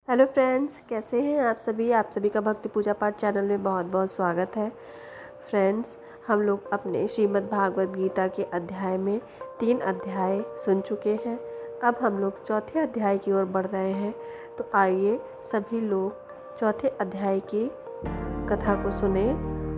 Hello friends, कैसे हैं आप सभी का भक्ति पूजा पाठ चैनल में बहुत बहुत स्वागत है। फ्रेंड्स, हम लोग अपने श्रीमद् भागवत गीता के अध्याय में 3 अध्याय सुन चुके हैं। अब हम लोग चौथे अध्याय की ओर बढ़ रहे हैं। तो आइए सभी लोग चौथे अध्याय की कथा को सुने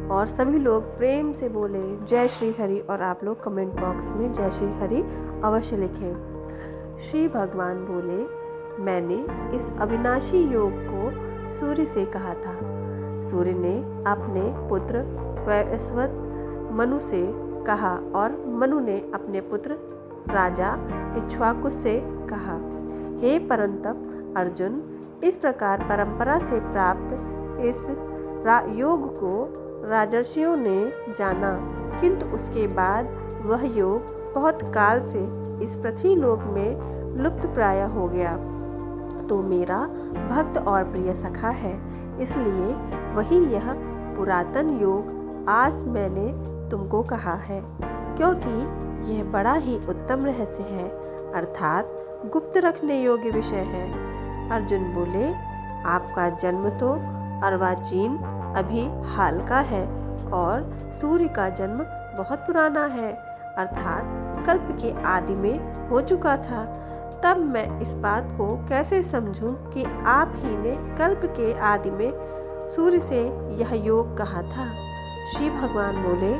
और सभी लोग प्रेम से बोले जय श्री हरि, और आप लोग कमेंट बॉक्स में जय श्री हरि अवश्य लिखें। श्री भगवान बोले, मैंने इस अविनाशी योग को सूर्य से कहा था। सूर्य ने अपने पुत्र वैवस्वत मनु से कहा और मनु ने अपने पुत्र राजा इक्ष्वाकु से कहा। हे परंतप अर्जुन, इस प्रकार परंपरा से प्राप्त इस योग को राजर्षियों ने जाना, किंतु उसके बाद वह योग बहुत काल से इस पृथ्वी लोक में लुप्त प्राय हो गया। तो मेरा भक्त और प्रिय सखा है, इसलिए वही यह पुरातन योग आज मैंने तुमको कहा है, क्योंकि यह बड़ा ही उत्तम रहस्य है, अर्थात गुप्त रखने योग्य विषय है। अर्जुन बोले, आपका जन्म तो अर्वाचीन अभी हाल का है और सूर्य का जन्म बहुत पुराना है, अर्थात कल्प के आदि में हो चुका था। तब मैं इस बात को कैसे समझूं कि आप ही ने कल्प के आदि में सूर्य से यह योग कहा था। श्री भगवान बोले,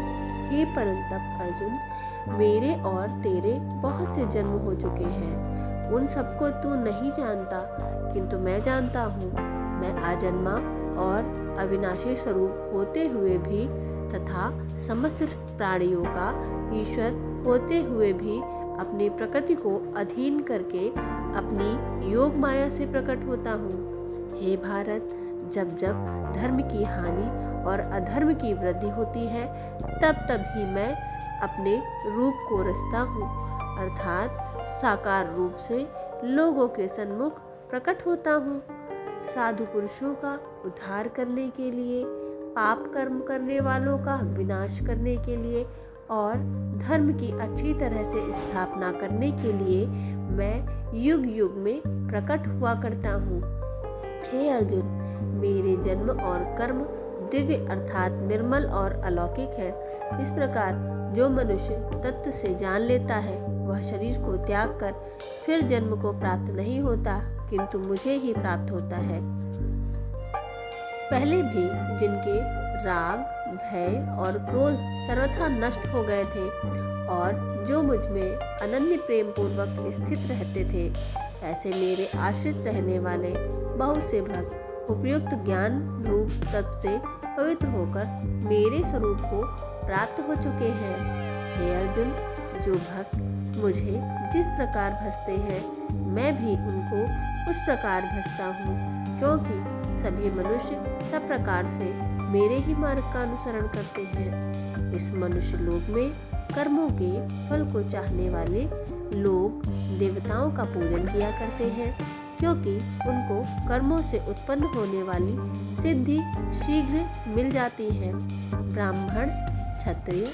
हे परंतप अर्जुन, मेरे और तेरे बहुत से जन्म हो चुके हैं, उन सबको तू नहीं जानता, किंतु मैं जानता हूँ। मैं अजन्मा और अविनाशी स्वरूप होते हुए भी तथा समस्त प्राणियों का ईश्वर होते हुए भी अपनी प्रकृति को अधीन करके अपनी योग माया से प्रकट होता हूँ। हे भारत, जब जब धर्म की हानि और अधर्म की वृद्धि होती है, तब तब ही मैं अपने रूप को रचता हूँ, अर्थात साकार रूप से लोगों के सन्मुख प्रकट होता हूँ। साधु पुरुषों का उद्धार करने के लिए, पाप कर्म करने वालों का विनाश करने के लिए और धर्म की अच्छी तरह से स्थापना करने के लिए मैं युग युग में प्रकट हुआ करता हूँ। हे अर्जुन, मेरे जन्म और कर्म दिव्य अर्थात निर्मल और अलौकिक है। इस प्रकार जो मनुष्य तत्व से जान लेता है, वह शरीर को त्याग कर फिर जन्म को प्राप्त नहीं होता, किंतु मुझे ही प्राप्त होता है। पहले भी जिनके राग, भय और क्रोध सर्वथा नष्ट हो गए थे और जो मुझ में अनन्य प्रेम पूर्वक स्थित रहते थे, ऐसे मेरे आश्रित रहने वाले बहुत से भक्त उपयुक्त ज्ञान रूप तत्व से पवित्र होकर मेरे स्वरूप को प्राप्त हो चुके हैं। हे अर्जुन, जो भक्त मुझे जिस प्रकार भजते हैं, मैं भी उनको उस प्रकार भजता हूँ, क्योंकि सभी मनुष्य सब प्रकार से मेरे ही मार्ग का अनुसरण करते हैं। इस मनुष्य लोक में कर्मों के फल को चाहने वाले लोग देवताओं का पूजन किया करते हैं, क्योंकि उनको कर्मों से उत्पन्न होने वाली सिद्धि शीघ्र मिल जाती है। ब्राह्मण, क्षत्रिय,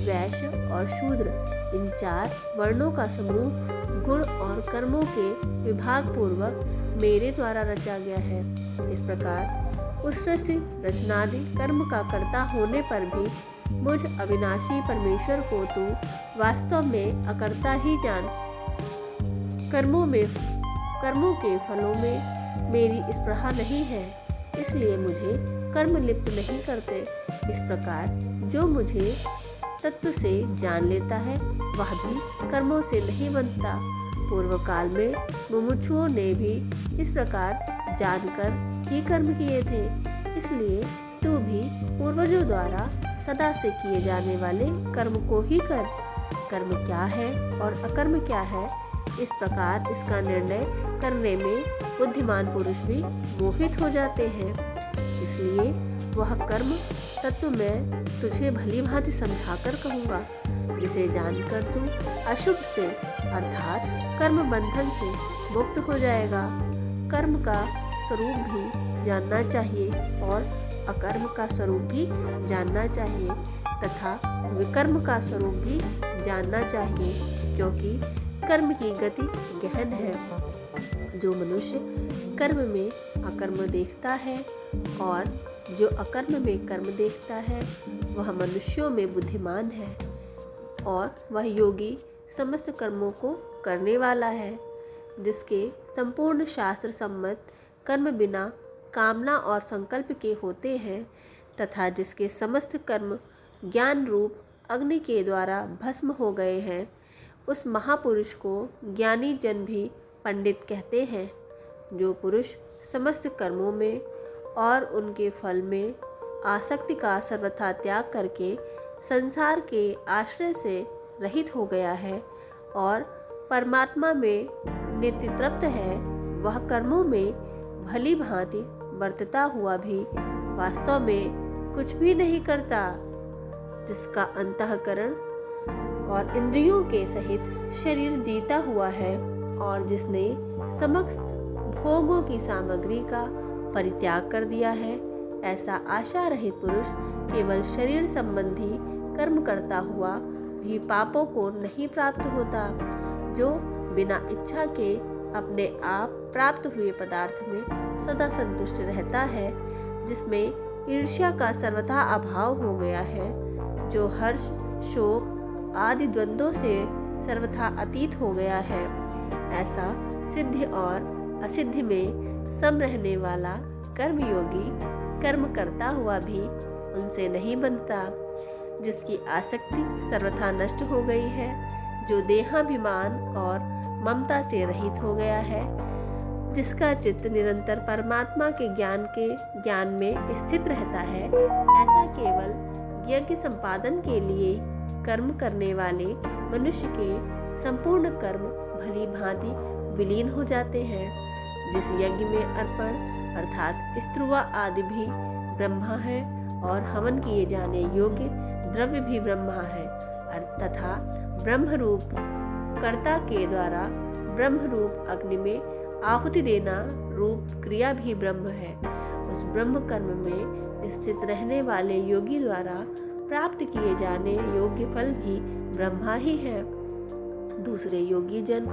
वैश्य और शूद्र, इन 4 वर्णों का समूह गुण और कर्मों के विभाग पूर्वक मेरे द्वारा रचा गया है। इस प्रकार उस सृष्टि रचनादि कर्म का कर्ता होने पर भी मुझ अविनाशी परमेश्वर को तू वास्तव में अकर्ता ही जान। कर्मों के फलों में मेरी स्पृहा नहीं है, इसलिए मुझे कर्म लिप्त नहीं करते। इस प्रकार जो मुझे तत्व से जान लेता है, वह भी कर्मों से नहीं बनता। पूर्व काल में मुमुक्षुओं ने भी इस प्रकार जानकर ही कर्म किए थे, इसलिए तू भी पूर्वजों द्वारा सदा से किए जाने वाले कर्म को ही कर। कर्म क्या है और अकर्म क्या है, इस प्रकार इसका निर्णय करने में बुद्धिमान पुरुष भी मोहित हो जाते हैं। इसलिए वह कर्म तत्व मैं तुझे भली भांति समझाकर कहूँगा, जिसे जानकर तू अशुभ से अर्थात कर्म बंधन से मुक्त हो जाएगा। कर्म का स्वरूप भी जानना चाहिए और अकर्म का स्वरूप भी जानना चाहिए तथा विकर्म का स्वरूप भी जानना चाहिए, क्योंकि कर्म की गति गहन है। जो मनुष्य कर्म में अकर्म देखता है, और जो अकर्म में कर्म देखता है वह मनुष्यों में बुद्धिमान है, और वह योगी समस्त कर्मों को करने वाला है, जिसके संपूर्ण शास्त्र सम्मत कर्म बिना कामना और संकल्प के होते हैं, तथा जिसके समस्त कर्म ज्ञान रूप अग्नि के द्वारा भस्म हो गए हैं, उस महापुरुष को ज्ञानी जन भी पंडित कहते हैं। जो पुरुष समस्त कर्मों में और उनके फल में आसक्ति का सर्वथा त्याग करके संसार के आश्रय से रहित हो गया है और परमात्मा में नित्य तृप्त है, वह कर्मों में भली भांति बरतता हुआ भी वास्तव में कुछ भी नहीं करता। जिसका अंतःकरण और इंद्रियों के सहित शरीर जीता हुआ है, और जिसने समस्त भोगों की सामग्री का परित्याग कर दिया है, ऐसा आशा रहित पुरुष केवल शरीर संबंधी कर्म करता हुआ भी पापों को नहीं प्राप्त होता। जो बिना इच्छा के अपने आप प्राप्त हुए पदार्थ में सदा संतुष्ट रहता है, जिसमें ईर्ष्या का सर्वथा अभाव हो गया है, जो हर्ष शोक आदि द्वंद्वों से सर्वथा अतीत हो गया है, ऐसा सिद्धि और असिद्धि में सम रहने वाला कर्मयोगी कर्म करता हुआ भी उनसे नहीं बनता। जिसकी आसक्ति सर्वथा नष्ट हो गई है, जो देहाभिमान और ममता से रहित हो गया है, जिसका चित्त निरंतर परमात्मा के ज्ञान में स्थित रहता है, ऐसा केवल यज्ञ संपादन के लिए कर्म करने वाले मनुष्य के संपूर्ण कर्म भली भांति विलीन हो जाते हैं। जिस यज्ञ में अर्पण अर्थात स्त्रुवा आदि भी ब्रह्मा है, और हवन किए जाने योग्य द्रव्य भी ब्रह्मा है, तथा ब्रह्मरूप कर्ता के द्वारा ब्रह्मरूप अग्नि में आहुति देना रूप क्रिया भी ब्रह्म है। उस ब्रह्म कर्म में स्थित रहने वाले योगी द्वारा प्राप्त किए जाने योग्य फल भी ब्रह्मा ही है। दूसरे योगी जन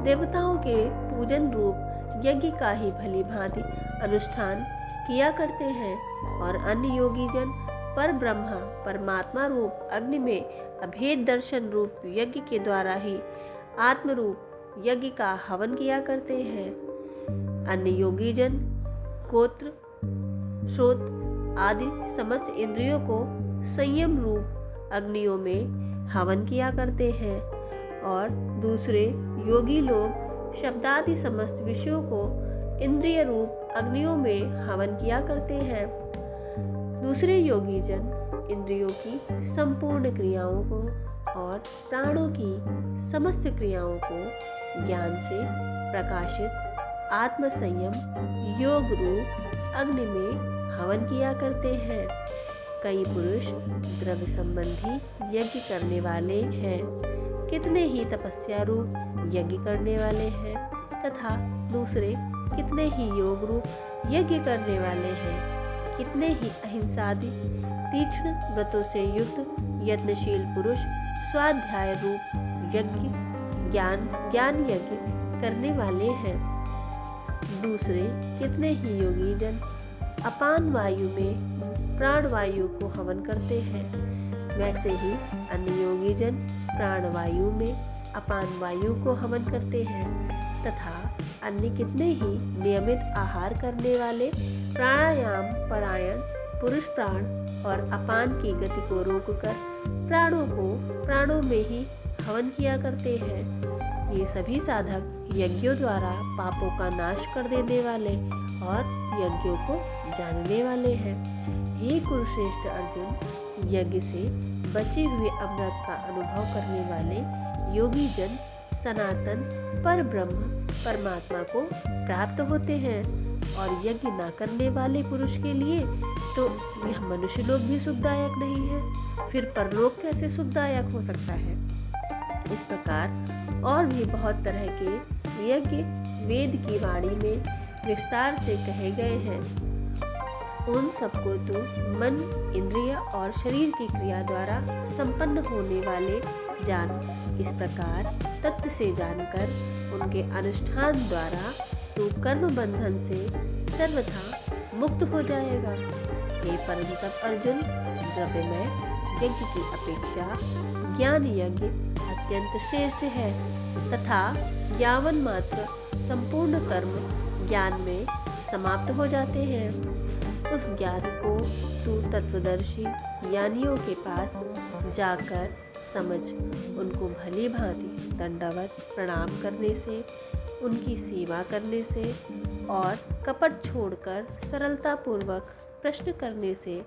देवताओं के पूजन रूप यज्ञ का ही भली भांति अनुष्ठान किया करते हैं, और अन्य योगी जन पर ब्रह्मा परमात्मा रूप अग्नि में अभेद दर्शन रूप यज्ञ के द्वारा ही आत्म रूप यज्ञ का हवन किया करते हैं। अन्य योगी जन गोत्र श्रोत आदि समस्त इंद्रियों को संयम रूप अग्नियों में हवन किया करते हैं, और दूसरे योगी लोग शब्दादि समस्त विषयों को इंद्रिय रूप अग्नियों में हवन किया करते हैं। दूसरे योगी जन इंद्रियों की संपूर्ण क्रियाओं को और प्राणों की समस्त क्रियाओं को ज्ञान से प्रकाशित आत्म संयम योग रूप अग्नि में हवन किया करते हैं। कई पुरुष द्रव्य संबंधी यज्ञ करने वाले हैं, कितने ही तपस्या रूप यज्ञ करने वाले हैं, तथा दूसरे कितने ही योग रूप यज्ञ करने वाले हैं। कितने ही अहिंसादि तीक्ष्ण व्रतों से युक्त यत्नशील पुरुष स्वाध्याय रूप यज्ञ ज्ञान यज्ञ करने वाले हैं। दूसरे कितने ही योगी जन अपान वायु में प्राण वायु को हवन करते हैं। वैसे ही अन्य योगी जन प्राण वायु में अपान वायु को हवन करते हैं, तथा अन्य कितने ही नियमित आहार करने वाले प्राणायाम परायण पुरुष प्राण और अपान की गति को रोककर प्राणों को प्राणों में ही हवन किया करते हैं। ये सभी साधक यज्ञों द्वारा पापों का नाश कर देने वाले और यज्ञों को जानने वाले हैं। हे कुरुश्रेष्ठ अर्जुन, यज्ञ से बचे हुए अमृत का अनुभव करने वाले योगी जन सनातन पर ब्रह्म परमात्मा को प्राप्त होते हैं, और यज्ञ न करने वाले पुरुष के लिए तो यह मनुष्य लोक भी सुखदायक नहीं है, फिर परलोक कैसे सुखदायक हो सकता है। इस प्रकार और भी बहुत तरह के यज्ञ वेद की वाणी में विस्तार से कहे गए हैं। उन सबको तो मन इंद्रिय और शरीर की क्रिया द्वारा संपन्न होने वाले जान। इस प्रकार तत्व से जानकर उनके अनुष्ठान द्वारा तू कर्म बंधन से सर्वथा मुक्त हो जाएगा। हे परंतप अर्जुन, द्रव्यमय यज्ञ की अपेक्षा ज्ञान यज्ञ अत्यंत श्रेष्ठ है तथा यावन मात्र संपूर्ण कर्म ज्ञान में समाप्त हो जाते हैं। उस ज्ञान को तू तत्वदर्शी ज्ञानियों के पास जाकर समझ। उनको भली भांति दंडवत प्रणाम करने से, उनकी सेवा करने से और कपट छोड़कर सरलता पूर्वक प्रश्न करने से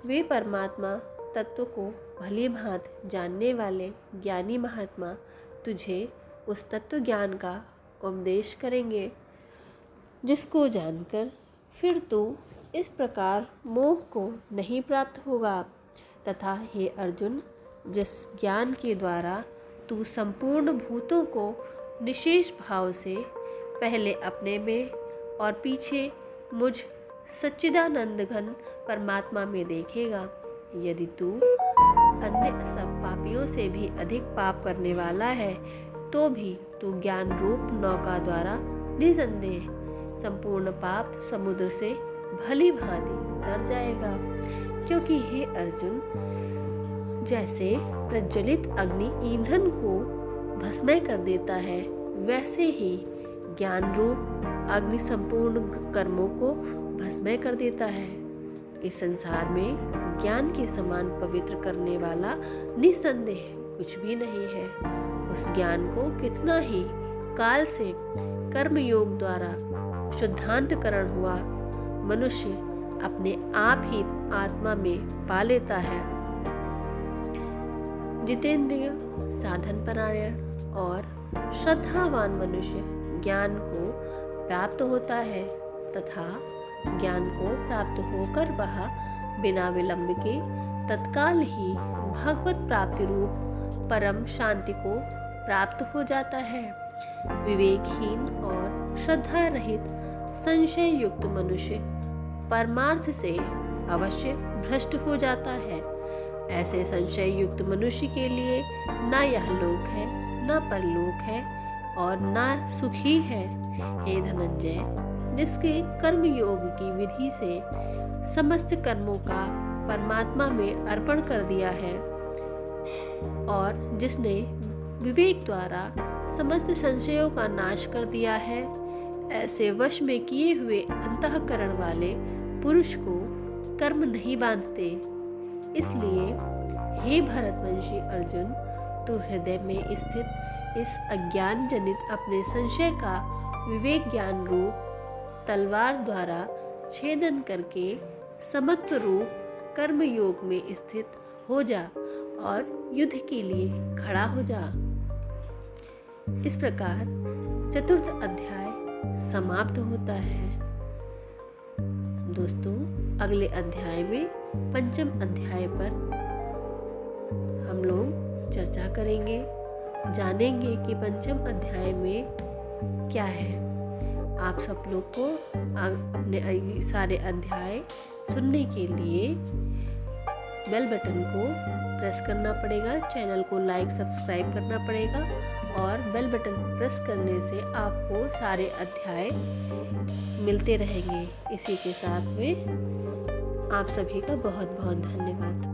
वे परमात्मा तत्व को भली भांति जानने वाले ज्ञानी महात्मा तुझे उस तत्व ज्ञान का उपदेश करेंगे, जिसको जानकर फिर तू इस प्रकार मोह को नहीं प्राप्त होगा। तथा हे अर्जुन, जिस ज्ञान के द्वारा तू संपूर्ण भूतों को निशेष भाव से पहले अपने में और पीछे मुझ सच्चिदानंद घन परमात्मा में देखेगा, यदि तू अन्य सब पापियों से भी अधिक पाप करने वाला है तो भी तू ज्ञान रूप नौका द्वारा निसंदेह संपूर्ण पाप समुद्र से भली भांति तर जाएगा। क्योंकि हे अर्जुन, जैसे प्रज्वलित अग्नि ईंधन को भस्मय कर देता है, वैसे ही ज्ञान रूप अग्नि संपूर्ण कर्मों को भस्मय कर देता है। इस संसार में ज्ञान के समान पवित्र करने वाला निसंदेह कुछ भी नहीं है। उस ज्ञान को कितना ही काल से कर्मयोग द्वारा शुद्धांतकरण हुआ मनुष्य अपने आप ही आत्मा में पा लेता है। जितेंद्रिय, साधन परायण और श्रद्धावान मनुष्य ज्ञान को प्राप्त होता है तथा ज्ञान को प्राप्त होकर वह बिना विलंब के तत्काल ही भगवत प्राप्ति रूप परम शांति को प्राप्त हो जाता है। विवेकहीन और श्रद्धा रहित संशय युक्त मनुष्य परमार्थ से अवश्य भ्रष्ट हो जाता है। ऐसे संशय युक्त मनुष्य के लिए न यह लोक है, न परलोक है और न सुख ही है। हे धनंजय, जिसके कर्म योग की विधि से समस्त कर्मों का परमात्मा में अर्पण कर दिया है और जिसने विवेक द्वारा समस्त संशयों का नाश कर दिया है, ऐसे वश में किए हुए अंतःकरण वाले पुरुष को कर्म नहीं बांधते। इसलिए हे भरतवंशी अर्जुन, तू हृदय में स्थित इस अज्ञान जनित अपने संशय का विवेक ज्ञान रूप तलवार द्वारा छेदन करके समत्व रूप कर्म योग में स्थित हो जा और युद्ध के लिए खड़ा हो जा। इस प्रकार चतुर्थ अध्याय समाप्त होता है। दोस्तों, अगले अध्याय में पंचम अध्याय पर हम लोग चर्चा करेंगे, जानेंगे कि पंचम अध्याय में क्या है। आप सब लोग को अपने सारे अध्याय सुनने के लिए बेल बटन को प्रेस करना पड़ेगा, चैनल को लाइक सब्सक्राइब करना पड़ेगा और बेल बटन प्रेस करने से आपको सारे अध्याय मिलते रहेंगे। इसी के साथ में आप सभी का बहुत बहुत धन्यवाद।